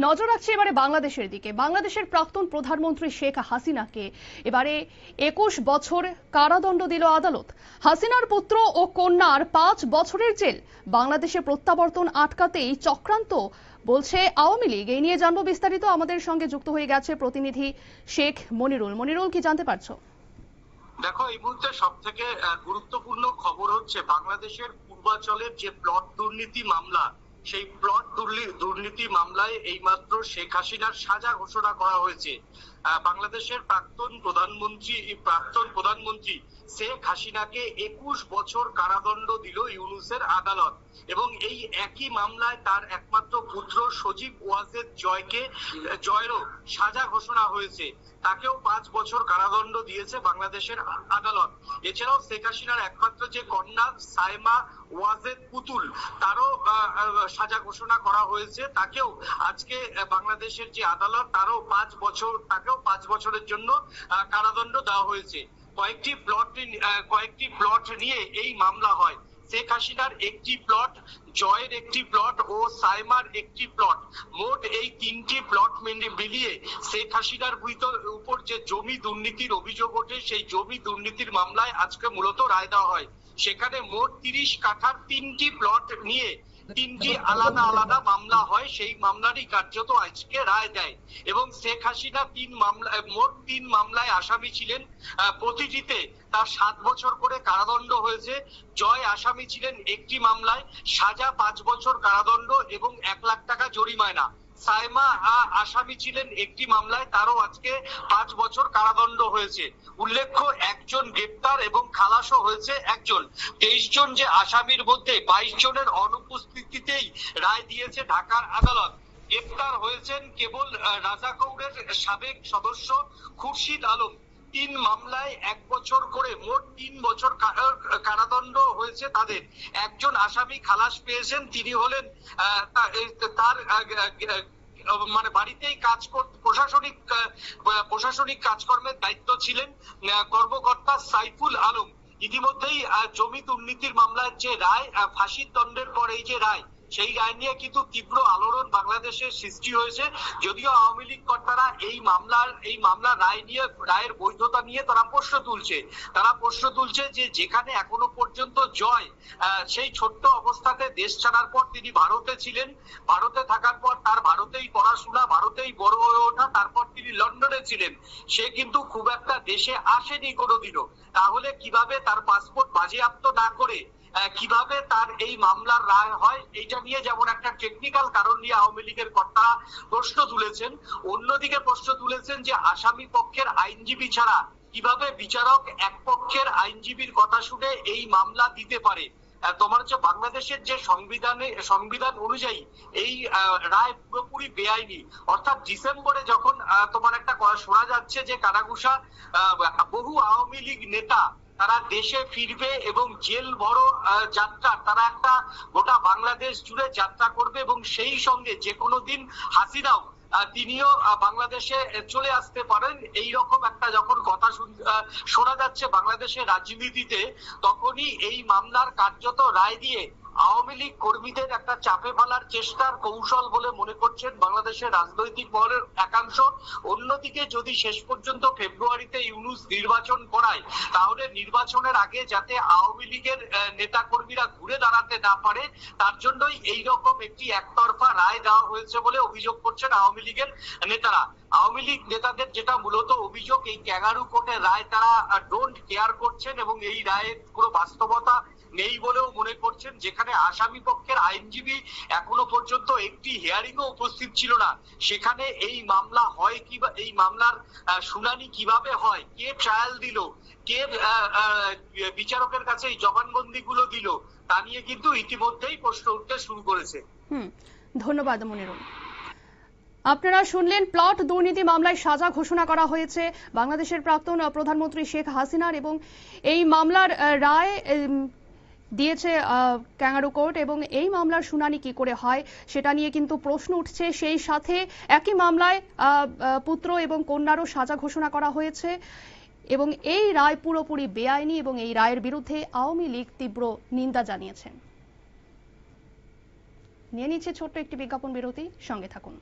নজর রাখছি এবারে বাংলাদেশের দিকে। বাংলাদেশের প্রাক্তন প্রধানমন্ত্রী শেখ হাসিনাকে এবারে ২১ বছর কারাদণ্ড দিল আদালত। হাসিনার পুত্র ও কন্যার ৫ বছরের জেল। বাংলাদেশে প্রত্যাবর্তন আটকাতেই চক্রান্ত বলছে আওয়ামী লীগ। এই নিয়ে জানবো বিস্তারিত। আমাদের সঙ্গে যুক্ত হয়ে গেছে প্রতিনিধি শেখ মনিরুল। মনিরুল, কি জানতে পারছো? দেখো, এই মুহূর্তে সব থেকে গুরুত্বপূর্ণ খবর হচ্ছে বাংলাদেশের পূর্বাঞ্চলের যে প্লট দুর্নীতি মামলা, সেই প্লট দুর্নীতি মামলায় এইমাত্র শেখ হাসিনার সাজা ঘোষণা করা হয়েছে। বাংলাদেশের প্রাক্তন প্রধানমন্ত্রী শেখ হাসিনাকে ২১ বছর কারাদণ্ড দিল ইউনূসের আদালত। এবং এই একই মামলায় তার একমাত্র পুত্র সজীব ওয়াজেদ জয়েরও সাজা ঘোষণা হয়েছে। তাকেও ৫ বছর কারাদণ্ড দিয়েছে বাংলাদেশের আদালত। এছাড়াও শেখ হাসিনার একমাত্র যে কন্যা সাইমা ওয়াজেদ পুতুল, তারও সাজা ঘোষণা করা হয়েছে। তাকেও আজকে বাংলাদেশের যে আদালত, তাকেও ৫ বছরের জন্য কারাদণ্ড দেওয়া হয়েছে। কয়েকটি প্লট নিয়ে এই মামলা হয়। শেখ হাসিনার একটি প্লট, জয়ের একটি প্লট ও সাইমার একটি প্লট, মোট এই ৩টি প্লট মিলিয়ে শেখ হাসিনার উপর যে জমি দুর্নীতির অভিযোগ ওঠে, সেই জমি দুর্নীতির মামলায় আজকে মূলত রায় দেওয়া হয়। সেখানে মোট ৩০ কাঠার ৩টি প্লট নিয়ে ৩টি আলাদা মামলা হয়। সেই মামলারই কার্যত আজকে রায় দেয়। এবং শেখ হাসিনা মোট ৩ মামলায় আসামি ছিলেন। প্রতিটিতে তার ৭ বছর করে কারাদণ্ড হয়েছে। জয় আসামি ছিলেন একটি মামলায়, সাজা ৫ বছর কারাদণ্ড এবং ১ লাখ টাকা জরিমানা। সাইমা আসামি ছিলেন একটি মামলায়, তারও আজকে ৫ বছর কারাদণ্ড হয়েছে। উল্লেখ্য, একজন গ্রেপ্তার এবং খালাসও হয়েছে একজন। ২৩ জন যে আসামির মধ্যে ২২ জনের অনুপস্থিতিতেই রায় দিয়েছে ঢাকার আদালত। গ্রেপ্তার হয়েছেন কেবল রাজা কৌরের সাবেক সদস্য খুরশিদ আলম। ৩ মামলায় ১ বছর করে মোট ৩ বছর কারাদণ্ড হয়েছে তাদের। একজন আসামি খালাস পেয়েছেন, তিনি হলেন তার বাড়িতেই প্রশাসনিক কাজকর্মের দায়িত্ব ছিলেন কর্মকর্তা সাইফুল আলম। ইতিমধ্যেই জমি দুর্নীতির মামলার যে রায়, ফাঁসির দণ্ডের পর এই যে রায়, সেই রায় নিয়ে কিন্তু তীব্র আলোড়ন বাংলাদেশের সৃষ্টি হয়েছে। যদিও আওয়ামী লীগ কর্তারা এই মামলার রায়ের বৈধতা নিয়ে তারা প্রশ্ন তুলছে যে যেখানে এখনো পর্যন্ত জয় সেই ছোট্ট অবস্থাতে দেশ ছাড়ার পর তিনি ভারতে ছিলেন, ভারতে থাকার পর তার ভারতেই পড়াশোনা, ভারতেই বড় হয়ে ওঠা, তারপর তিনি লন্ডনে ছিলেন। সে কিন্তু খুব একটা দেশে আসেনি কোনোদিনও। তাহলে কিভাবে তার পাসপোর্ট বাজেয়াপ্ত না করে কিভাবে তার এই মামলার রায় হয়, এইটা নিয়ে যেমন একটা টেকনিক্যাল কারণ নিয়ে আওয়ামী লীগের কর্তারা প্রশ্ন তুলেছেন, অন্যদিকে প্রশ্ন তুলেছেন যে আসামি পক্ষের আইনজীবী ছাড়া কিভাবে বিচারক এক পক্ষের আইনজীবীর কথা শুনে এই মামলা দিতে পারে। তোমার হচ্ছে বাংলাদেশের যে সংবিধান অনুযায়ী এই রায় পুরোপুরি বেআইনি। অর্থাৎ ডিসেম্বরে যখন তোমার একটা শোনা যাচ্ছে যে কানাঘুষা বহু আওয়ামী লীগ নেতা তারা দেশে ফিরবে এবং জেল বড় যাত্রা তারা একটা গোটা বাংলাদেশ জুড়ে যাত্রা করবে, এবং সেই সঙ্গে যে কোনো দিন হাসিনাও তিনিও বাংলাদেশে চলে আসতে পারেন, এইরকম একটা যখন কথা শোনা যাচ্ছে বাংলাদেশের রাজনীতিতে, তখনই এই মামলার কার্যত রায় দিয়ে আওয়ামী লীগ কর্মীদের একটা চাপে ফেলার চেষ্টার কৌশল বলে মনে করছেন বাংলাদেশের রাজনৈতিক মহলের একাংশ। অন্যদিকে যদি শেষ পর্যন্ত ফেব্রুয়ারিতে ইউনূস নির্বাচন করায়, তাহলে নির্বাচনের আগে যাতে আওয়ামী লীগের নেতা কর্মীরা ঘুরে দাঁড়াতে না পারে, তার জন্যই এইরকম একটি একতরফা রায় দেওয়া হয়েছে বলে অভিযোগ করছেন আওয়ামী লীগের নেতারা। আওয়ামী লীগ নেতাদের যেটা মূলত অভিযোগ, এই ক্যাঙ্গারু কোর্টের রায় তারা ডোন্ট কেয়ার করছেন এবং এই রায়ের কোনো বাস্তবতা নেই বলেও মনে করছেন। যেখানে আসামি পক্ষের আইনজীবী এখনো পর্যন্ত একটি হিয়ারিং ও উপস্থিত ছিল না, সেখানে এই মামলা হয় কি, বা এই মামলার শুনানি কিভাবে হয়, কে ট্রায়াল দিল, কে বিচারকের কাছে এই জবানবন্দি গুলো দিল, তা নিয়ে কিন্তু ইতিমধ্যেই প্রশ্ন উঠতে শুরু করেছে। ধন্যবাদ মনিরুল। আপনারা শুনলেন, প্লট দুর্নীতি মামলায় সাজা ঘোষণা করা হয়েছে বাংলাদেশের প্রাক্তন প্রধানমন্ত্রী শেখ হাসিনার, এবং এই মামলার রায় দিয়েছে ক্যাঙ্গারু কোর্ট, এবং এই মামলার শুনানি কি করে হয় সেটা নিয়ে কিন্তু প্রশ্ন উঠছে। সেই সাথে একই মামলায় পুত্র এবং কন্যারও সাজা ঘোষণা করা হয়েছে, এবং এই রায় পুরোপুরি বেআইনি, এবং এই রায়ের বিরুদ্ধে আওয়ামী লীগ তীব্র নিন্দা জানিয়েছেন। নিয়ে নিচ্ছে ছোট্ট একটি বিজ্ঞাপন বিরতি, সঙ্গে থাকুন।